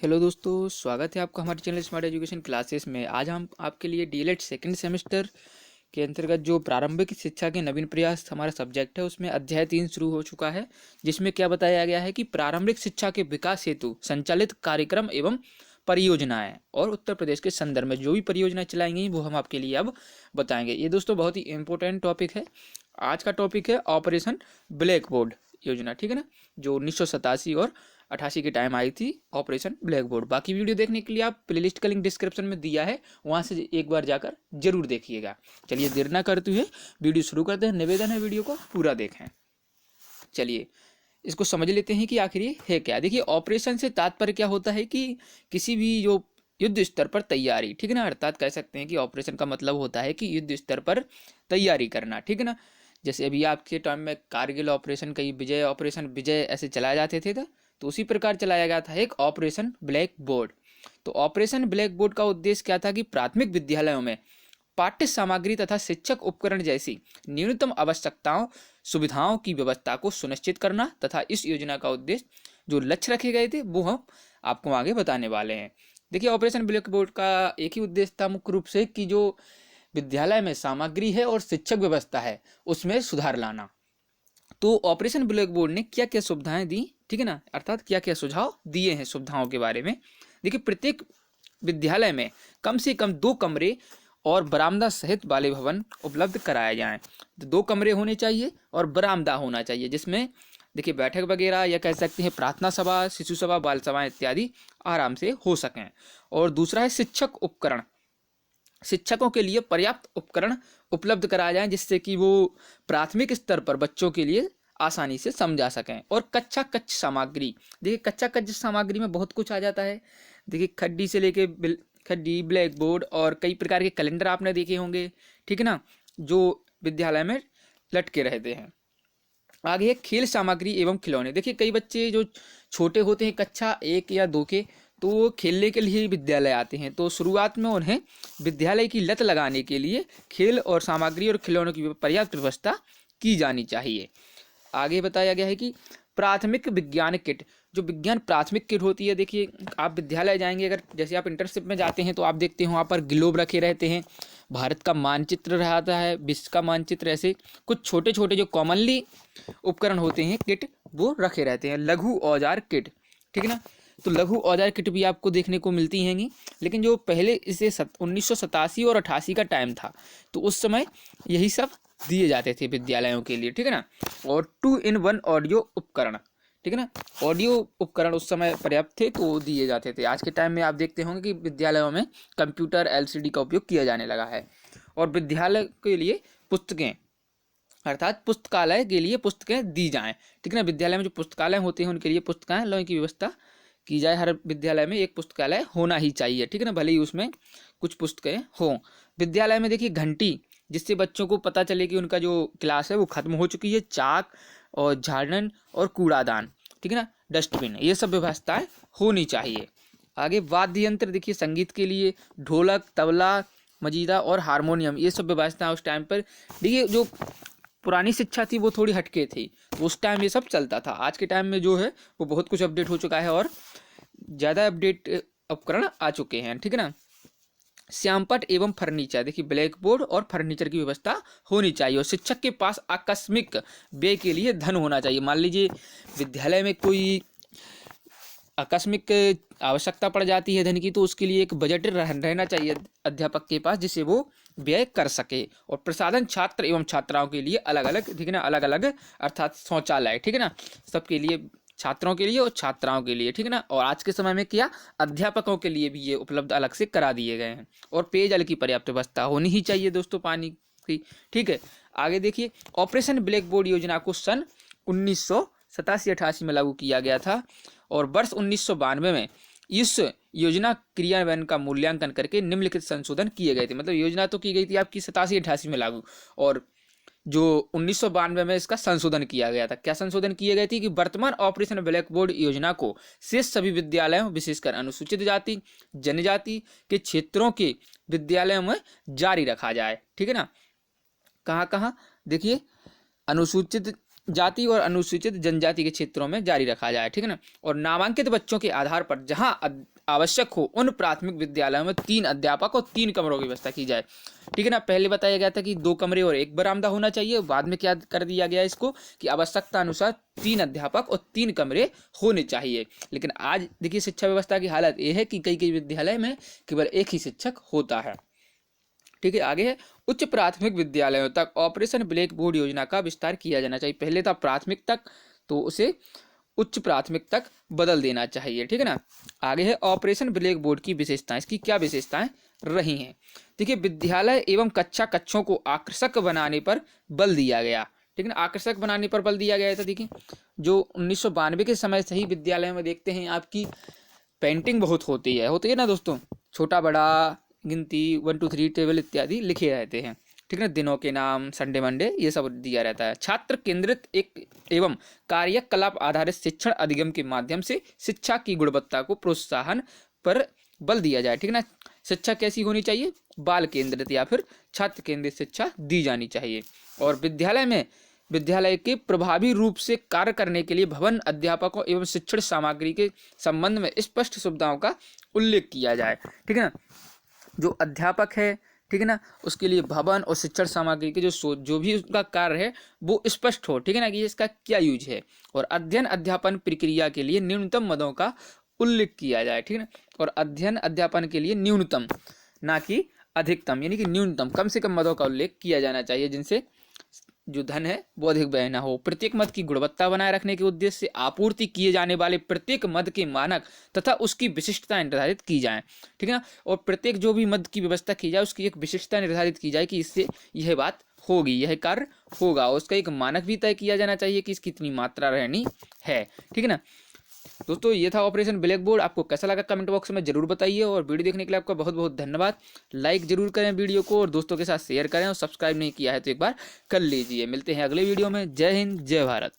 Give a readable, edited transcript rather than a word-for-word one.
Hello दोस्तों, स्वागत है आपका हमारे चैनल स्मार्ट एजुकेशन क्लासेस में। आज हम आपके लिए डीएलएड सेकंड सेमेस्टर के अंतर्गत जो प्रारंभिक शिक्षा के नवीन प्रयास हमारा सब्जेक्ट है उसमें अध्याय 3 शुरू हो चुका है, जिसमें क्या बताया गया है कि प्रारंभिक शिक्षा के विकास हेतु संचालित कार्यक्रम एवं परियोजनाएं और उत्तर प्रदेश के संदर्भ में जो भी परियोजनाएं चलाई गई वो हम आपके लिए अब बताएंगे। ये दोस्तों बहुत ही इंपॉर्टेंट टॉपिक है। आज का टॉपिक है ऑपरेशन ब्लैक बोर्ड योजना, ठीक है ना, जो 1987 और 88 के टाइम आई थी ऑपरेशन ब्लैक बोर्ड। बाकी वीडियो देखने के लिए आप प्लेलिस्ट का लिंक डिस्क्रिप्शन में दिया है, वहां से एक बार जाकर जरूर देखिएगा। चलिए देर ना करते हुए वीडियो शुरू करते हैं। निवेदन है वीडियो को पूरा देखें। चलिए इसको समझ लेते हैं कि आखिर ये है क्या। देखिए, ऑपरेशन से तात्पर्य क्या होता है कि किसी भी जो युद्ध स्तर पर तैयारी, ठीक है ना, अर्थात कह सकते हैं कि ऑपरेशन का मतलब होता है कि युद्ध स्तर पर तैयारी करना, ठीक है ना। जैसे अभी आपके टाइम में कारगिल ऑपरेशन, कई विजय ऑपरेशन, विजय ऐसे चलाए जाते थे तो उसी प्रकार चलाया गया था एक ऑपरेशन ब्लैक बोर्ड। तो ऑपरेशन ब्लैक बोर्ड का उद्देश्य क्या था कि प्राथमिक विद्यालयों में पाठ्य सामग्री तथा शिक्षक उपकरण जैसी न्यूनतम आवश्यकताओं सुविधाओं की व्यवस्था को सुनिश्चित करना तथा इस योजना का उद्देश्य जो लक्ष्य रखे गए थे वो हम आपको आगे बताने वाले हैं। देखिए, ऑपरेशन ब्लैक बोर्ड का एक ही उद्देश्य था मुख्य रूप से कि जो विद्यालय में सामग्री है और शिक्षक व्यवस्था है उसमें सुधार लाना। तो ऑपरेशन ब्लैक बोर्ड ने क्या क्या सुविधाएं दी, ठीक है ना, अर्थात क्या क्या सुझाव दिए हैं सुविधाओं के बारे में। देखिए, प्रत्येक विद्यालय में कम से कम 2 कमरे और बरामदा सहित वाले भवन उपलब्ध कराए जाएं। तो 2 कमरे होने चाहिए और बरामदा होना चाहिए, जिसमें देखिए बैठक वगैरह या कह सकते हैं प्रार्थना सभा, शिशु सभा, बाल सभा इत्यादि आराम से हो सकें। और दूसरा है शिक्षक उपकरण। शिक्षकों के लिए पर्याप्त उपकरण उपलब्ध कराए जाएं जिससे कि वो प्राथमिक स्तर पर बच्चों के लिए आसानी से समझा सकें। और कच्चा कच्च सामग्री, देखिए कच्चा कच्च सामग्री में बहुत कुछ आ जाता है। देखिए खड्डी से लेके खड्डी, ब्लैक बोर्ड और कई प्रकार के कैलेंडर आपने देखे होंगे, ठीक है ना, जो विद्यालय में लटके रहते हैं। आगे है खेल सामग्री एवं खिलौने। देखिए कई बच्चे जो छोटे होते हैं कक्षा 1 या 2 के, तो वो खेलने के लिए विद्यालय आते हैं। तो शुरुआत में उन्हें विद्यालय की लत लगाने के लिए खेल और सामग्री और खिलौनों की पर्याप्त व्यवस्था की जानी चाहिए। आगे बताया गया है कि प्राथमिक विज्ञान किट, जो विज्ञान प्राथमिक किट होती है। देखिए आप विद्यालय जाएंगे, अगर जैसे आप इंटर्नशिप में जाते हैं तो आप देखते हैं वहाँ पर ग्लोब रखे रहते हैं, भारत का मानचित्र रहता है, विश्व का मानचित्र, ऐसे कुछ छोटे छोटे जो कॉमनली उपकरण होते हैं किट वो रखे रहते हैं। लघु औजार किट, ठीक है ना, तो लघु औजार किट भी आपको देखने को मिलती हैंगी। लेकिन जो पहले इसे 1987 और 88 का टाइम था तो उस समय यही सब दिए जाते थे विद्यालयों के लिए, ठीक है ना। और 2-in-1 ऑडियो उपकरण, ठीक है ना, ऑडियो उपकरण उस समय पर्याप्त थे तो दिए जाते थे। आज के टाइम में आप देखते होंगे कि विद्यालयों में कंप्यूटर, एलसीडी का उपयोग किया जाने लगा है। और विद्यालय के लिए पुस्तकें, अर्थात पुस्तकालय के लिए पुस्तकें दी जाएं, ठीक है ना। विद्यालय में जो पुस्तकालय होते हैं उनके लिए पुस्तकालयों की व्यवस्था की जाए। हर विद्यालय में एक पुस्तकालय होना ही चाहिए, ठीक है ना, भले ही उसमें कुछ पुस्तकें हों। विद्यालय में देखिए घंटी, जिससे बच्चों को पता चले कि उनका जो क्लास है वो खत्म हो चुकी है। चाक और झाड़न और कूड़ादान, ठीक है ना, डस्टबिन, ये सब व्यवस्थाएं होनी चाहिए। आगे वाद्य यंत्र, देखिए संगीत के लिए ढोलक, तबला, मजीरा और हारमोनियम, ये सब व्यवस्था उस टाइम पर। देखिए जो पुरानी शिक्षा थी वो थोड़ी हटके थी, उस टाइम ये सब चलता था। आज के टाइम में जो है वो बहुत कुछ अपडेट हो चुका है और ज़्यादा अपडेट उपकरण आ चुके हैं, ठीक है ना। श्यामपट्ट एवं फर्नीचर, देखिए ब्लैक बोर्ड और फर्नीचर की व्यवस्था होनी चाहिए। और शिक्षक के पास आकस्मिक व्यय के लिए धन होना चाहिए। मान लीजिए विद्यालय में कोई आकस्मिक आवश्यकता पड़ जाती है धन की, तो उसके लिए एक बजट रहना चाहिए अध्यापक के पास जिसे वो व्यय कर सके। और प्रसाधन छात्र एवं छात्राओं के लिए अलग अलग, ठीक है ना, अलग अलग अर्थात शौचालय, ठीक है ना, सबके लिए, छात्रों के लिए और छात्राओं के लिए, ठीक है ना। और आज के समय में क्या अध्यापकों के लिए भी ये उपलब्ध अलग से करा दिए गए हैं। और पेयजल की पर्याप्त व्यवस्था होनी ही चाहिए दोस्तों, पानी की, ठीक है। आगे देखिए, ऑपरेशन ब्लैक बोर्ड योजना को सन 1987-88 में लागू किया गया था और वर्ष 1992 में इस योजना क्रियान्वयन का मूल्यांकन करके निम्नलिखित संशोधन किए गए थे। मतलब योजना तो की गई थी आपकी 87-88 में लागू, और जो 1992 में इसका संशोधन किया गया था। क्या संशोधन किए गए थे कि वर्तमान ऑपरेशन ब्लैक बोर्ड योजना को शेष सभी विद्यालयों, विशेषकर अनुसूचित जाति, जनजाति के क्षेत्रों के विद्यालयों में जारी रखा जाए, ठीक है ना। कहाँ कहाँ देखिए, अनुसूचित जाति और अनुसूचित जनजाति के क्षेत्रों में जारी रखा जाए, ठीक है ना। और नामांकित बच्चों के आधार पर जहां आवश्यक हो उन प्राथमिक विद्यालयों में 3 अध्यापक और 3 कमरों की व्यवस्था की जाए, ठीक है ना। पहले बताया गया था कि 2 कमरे और 1 बरामदा होना चाहिए, बाद में क्या कर दिया गया इसको कि आवश्यकता अनुसार 3 अध्यापक और 3 कमरे होने चाहिए। लेकिन आज देखिए शिक्षा व्यवस्था की हालत यह है कि कई कई विद्यालय में केवल 1 ही शिक्षक होता है, ठीक है। आगे है उच्च प्राथमिक विद्यालयों तक ऑपरेशन ब्लैक बोर्ड योजना का विस्तार किया जाना चाहिए। पहले था प्राथमिक तक, तो उसे उच्च प्राथमिक तक बदल देना चाहिए, ठीक है ना। आगे है ऑपरेशन ब्लैक बोर्ड की विशेषताएं, इसकी क्या विशेषताएं रही हैं। देखिए विद्यालय एवं कक्षों को आकर्षक बनाने पर बल दिया गया, ठीक है ना। आकर्षक बनाने पर बल दिया गया था। देखिए जो 1992 के समय से ही विद्यालय में देखते हैं आपकी पेंटिंग बहुत होती है ना दोस्तों, छोटा बड़ा गिनती 1 2 3 टेबल इत्यादि लिखे रहते हैं, ठीक है ना। दिनों के नाम, संडे मंडे, ये सब दिया रहता है। छात्र केंद्रित एक एवं कार्यकलाप आधारित शिक्षण अधिगम के माध्यम से शिक्षा की गुणवत्ता को प्रोत्साहन पर बल दिया जाए, ठीक है ना। शिक्षा कैसी होनी चाहिए, बाल केंद्रित या फिर छात्र केंद्रित शिक्षा दी जानी चाहिए। और विद्यालय के प्रभावी रूप से कार्य करने के लिए भवन, अध्यापकों एवं शिक्षण सामग्री के संबंध में स्पष्ट सुविधाओं का उल्लेख किया जाए, ठीक है ना। जो अध्यापक है, ठीक है ना, उसके लिए भवन और शिक्षण सामग्री के जो भी उसका कार्य है वो स्पष्ट हो, ठीक है ना, कि इसका क्या यूज है। और अध्ययन अध्यापन प्रक्रिया के लिए न्यूनतम मदों का उल्लेख किया जाए, ठीक है ना। और अध्ययन अध्यापन के लिए न्यूनतम ना कि अधिकतम, यानी कि न्यूनतम कम से कम मदों का उल्लेख किया जाना चाहिए, जिनसे जो धन है वो अधिक व्यय न हो। प्रत्येक मद की गुणवत्ता बनाए रखने के उद्देश्य से आपूर्ति किए जाने वाले प्रत्येक मद के मानक तथा उसकी विशिष्टता निर्धारित की जाए, ठीक है ना। और प्रत्येक जो भी मद की व्यवस्था की जाए उसकी एक विशिष्टता निर्धारित की जाए कि इससे यह बात होगी, यह कार्य होगा। उसका एक मानक भी तय किया जाना चाहिए कि इसकी इतनी मात्रा रहनी है, ठीक है ना। दोस्तों ये था ऑपरेशन ब्लैक बोर्ड। आपको कैसा लगा कमेंट बॉक्स में जरूर बताइए, और वीडियो देखने के लिए आपका बहुत बहुत धन्यवाद। लाइक जरूर करें वीडियो को, और दोस्तों के साथ शेयर करें, और सब्सक्राइब नहीं किया है तो एक बार कर लीजिए। मिलते हैं अगले वीडियो में। जय हिंद, जय भारत।